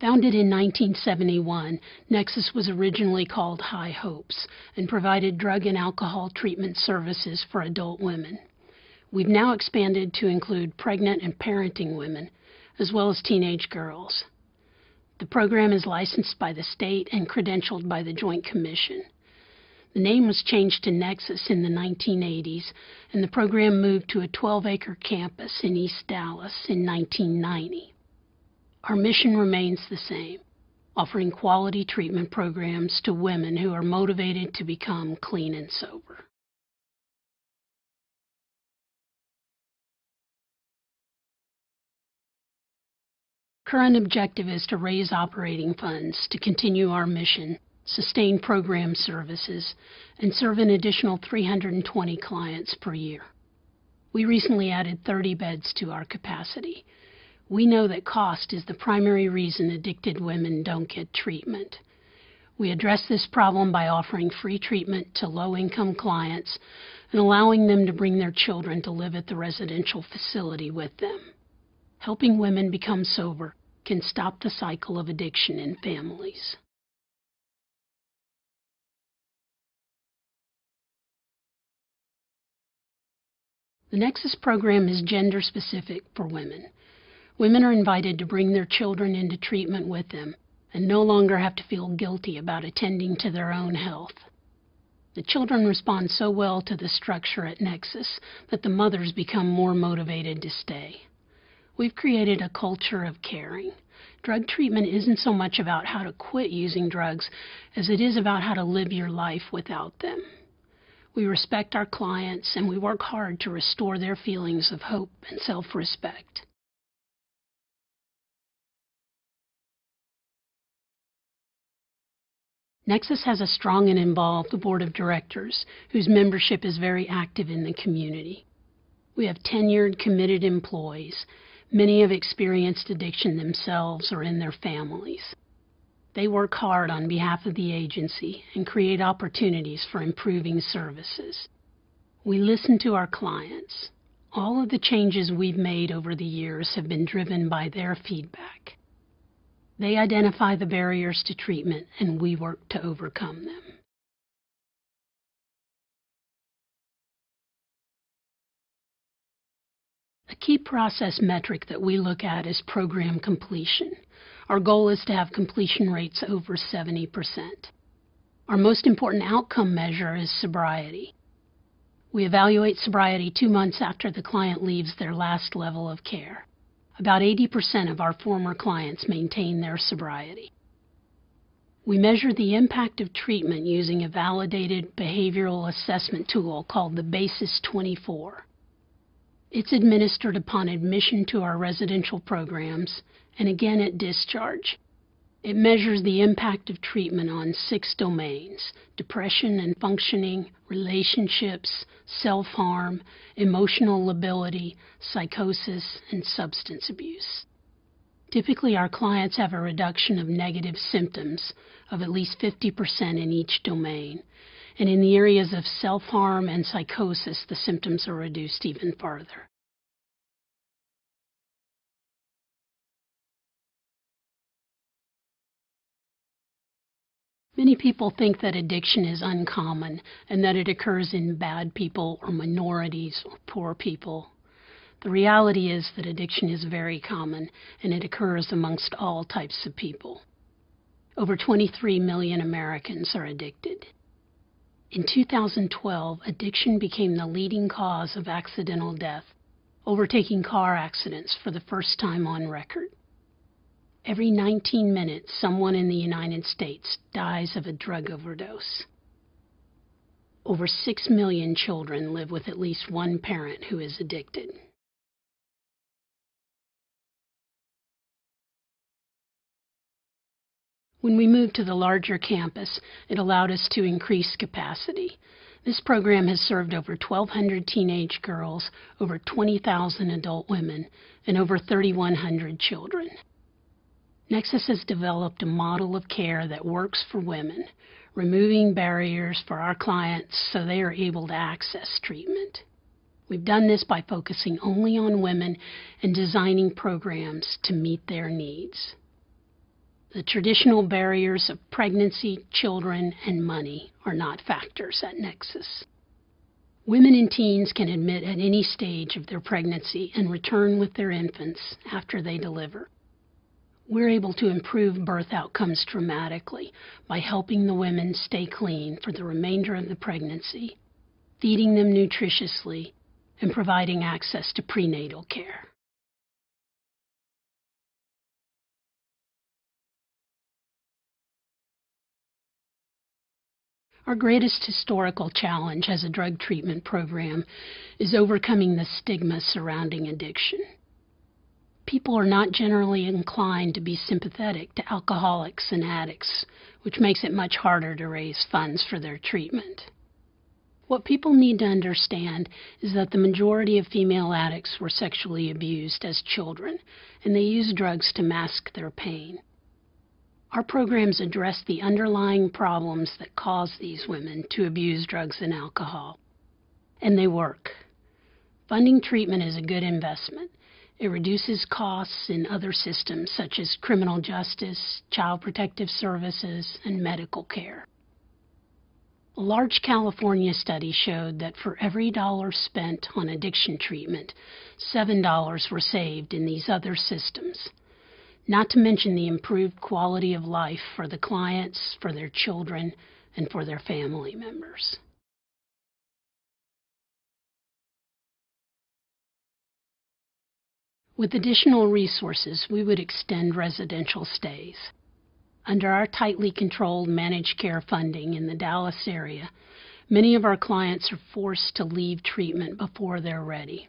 Founded in 1971, Nexus was originally called High Hopes and provided drug and alcohol treatment services for adult women. We've now expanded to include pregnant and parenting women, as well as teenage girls. The program is licensed by the state and credentialed by the Joint Commission. The name was changed to Nexus in the 1980s, and the program moved to a 12-acre campus in East Dallas in 1990. Our mission remains the same, offering quality treatment programs to women who are motivated to become clean and sober. Current objective is to raise operating funds to continue our mission, sustain program services, and serve an additional 320 clients per year. We recently added 30 beds to our capacity. We know that cost is the primary reason addicted women don't get treatment. We address this problem by offering free treatment to low-income clients and allowing them to bring their children to live at the residential facility with them. Helping women become sober can stop the cycle of addiction in families. The Nexus program is gender-specific for women. Women are invited to bring their children into treatment with them and no longer have to feel guilty about attending to their own health. The children respond so well to the structure at Nexus that the mothers become more motivated to stay. We've created a culture of caring. Drug treatment isn't so much about how to quit using drugs as it is about how to live your life without them. We respect our clients and we work hard to restore their feelings of hope and self-respect. Nexus has a strong and involved board of directors whose membership is very active in the community. We have tenured, committed employees. Many have experienced addiction themselves or in their families. They work hard on behalf of the agency and create opportunities for improving services. We listen to our clients. All of the changes we've made over the years have been driven by their feedback. They identify the barriers to treatment, and we work to overcome them. A key process metric that we look at is program completion. Our goal is to have completion rates over 70%. Our most important outcome measure is sobriety. We evaluate sobriety 2 months after the client leaves their last level of care. About 80% of our former clients maintain their sobriety. We measure the impact of treatment using a validated behavioral assessment tool called the BASIS 24. It's administered upon admission to our residential programs and again at discharge. It measures the impact of treatment on 6 domains: depression and functioning, relationships, self-harm, emotional lability, psychosis, and substance abuse. Typically, our clients have a reduction of negative symptoms of at least 50% in each domain, and in the areas of self-harm and psychosis, the symptoms are reduced even further. Many people think that addiction is uncommon and that it occurs in bad people or minorities or poor people. The reality is that addiction is very common and it occurs amongst all types of people. Over 23 million Americans are addicted. In 2012, addiction became the leading cause of accidental death, overtaking car accidents for the first time on record. Every 19 minutes, someone in the United States dies of a drug overdose. Over 6 million children live with at least one parent who is addicted. When we moved to the larger campus, it allowed us to increase capacity. This program has served over 1,200 teenage girls, over 20,000 adult women, and over 3,100 children. Nexus has developed a model of care that works for women, removing barriers for our clients so they are able to access treatment. We've done this by focusing only on women and designing programs to meet their needs. The traditional barriers of pregnancy, children, and money are not factors at Nexus. Women and teens can admit at any stage of their pregnancy and return with their infants after they deliver. We're able to improve birth outcomes dramatically by helping the women stay clean for the remainder of the pregnancy, feeding them nutritiously, and providing access to prenatal care. Our greatest historical challenge as a drug treatment program is overcoming the stigma surrounding addiction. People are not generally inclined to be sympathetic to alcoholics and addicts, which makes it much harder to raise funds for their treatment. What people need to understand is that the majority of female addicts were sexually abused as children, and they used drugs to mask their pain. Our programs address the underlying problems that cause these women to abuse drugs and alcohol, and they work. Funding treatment is a good investment. It reduces costs in other systems such as criminal justice, child protective services, and medical care. A large California study showed that for every dollar spent on addiction treatment, $7 were saved in these other systems. Not to mention the improved quality of life for the clients, for their children, and for their family members. With additional resources, we would extend residential stays. Under our tightly controlled managed care funding in the Dallas area, many of our clients are forced to leave treatment before they're ready.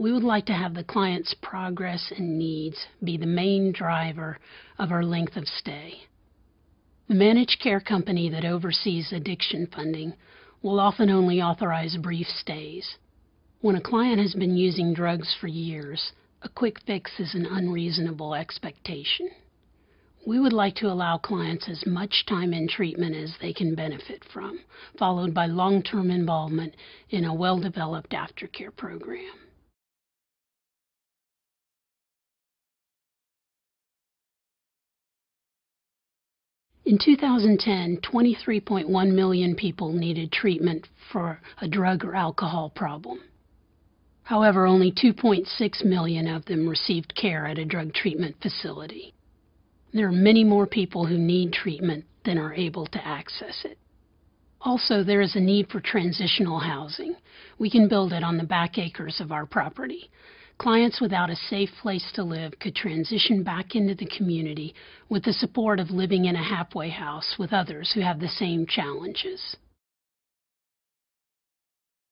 We would like to have the client's progress and needs be the main driver of our length of stay. The managed care company that oversees addiction funding will often only authorize brief stays. When a client has been using drugs for years, a quick fix is an unreasonable expectation. We would like to allow clients as much time in treatment as they can benefit from, followed by long-term involvement in a well-developed aftercare program. In 2010, 23.1 million people needed treatment for a drug or alcohol problem. However, only 2.6 million of them received care at a drug treatment facility. There are many more people who need treatment than are able to access it. Also, there is a need for transitional housing. We can build it on the back acres of our property. Clients without a safe place to live could transition back into the community with the support of living in a halfway house with others who have the same challenges.